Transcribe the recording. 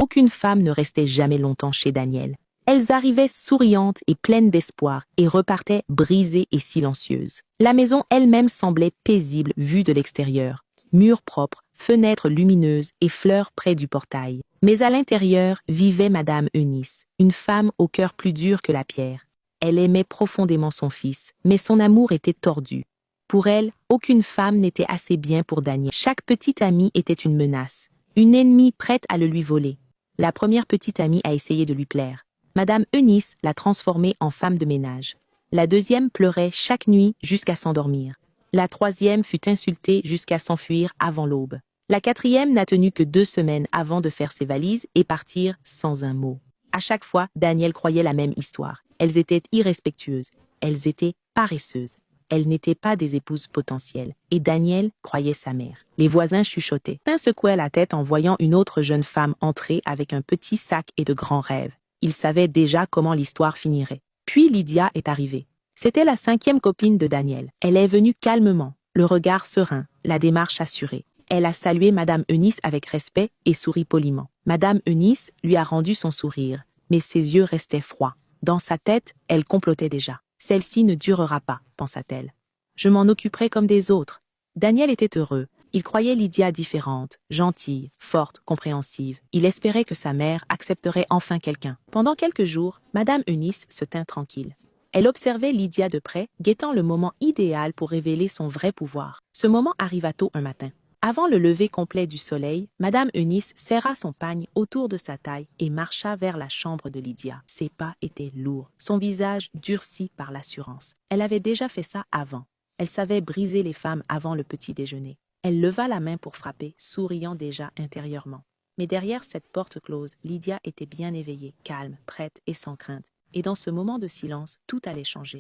Aucune femme ne restait jamais longtemps chez Daniel. Elles arrivaient souriantes et pleines d'espoir et repartaient brisées et silencieuses. La maison elle-même semblait paisible vue de l'extérieur. Murs propres, fenêtres lumineuses et fleurs près du portail. Mais à l'intérieur vivait Madame Eunice, une femme au cœur plus dur que la pierre. Elle aimait profondément son fils, mais son amour était tordu. Pour elle, aucune femme n'était assez bien pour Daniel. Chaque petite amie était une menace, une ennemie prête à le lui voler. La première petite amie a essayé de lui plaire. Madame Eunice l'a transformée en femme de ménage. La deuxième pleurait chaque nuit jusqu'à s'endormir. La troisième fut insultée jusqu'à s'enfuir avant l'aube. La quatrième n'a tenu que 2 semaines avant de faire ses valises et partir sans un mot. À chaque fois, Daniel croyait la même histoire. Elles étaient irrespectueuses. Elles étaient paresseuses. Elles n'étaient pas des épouses potentielles. Et Daniel croyait sa mère. Les voisins chuchotaient. Un secouait la tête en voyant une autre jeune femme entrer avec un petit sac et de grands rêves. Il savait déjà comment l'histoire finirait. Puis Lydia est arrivée. C'était la 5e copine de Daniel. Elle est venue calmement, le regard serein, la démarche assurée. Elle a salué Madame Eunice avec respect et sourit poliment. Madame Eunice lui a rendu son sourire, mais ses yeux restaient froids. Dans sa tête, elle complotait déjà. Celle-ci ne durera pas, pensa-t-elle. Je m'en occuperai comme des autres. Daniel était heureux. Il croyait Lydia différente, gentille, forte, compréhensive. Il espérait que sa mère accepterait enfin quelqu'un. Pendant quelques jours, Madame Eunice se tint tranquille. Elle observait Lydia de près, guettant le moment idéal pour révéler son vrai pouvoir. Ce moment arriva tôt un matin. Avant le lever complet du soleil, Madame Eunice serra son pagne autour de sa taille et marcha vers la chambre de Lydia. Ses pas étaient lourds, son visage durci par l'assurance. Elle avait déjà fait ça avant. Elle savait briser les femmes avant le petit déjeuner. Elle leva la main pour frapper, souriant déjà intérieurement. Mais derrière cette porte close, Lydia était bien éveillée, calme, prête et sans crainte. Et dans ce moment de silence, tout allait changer.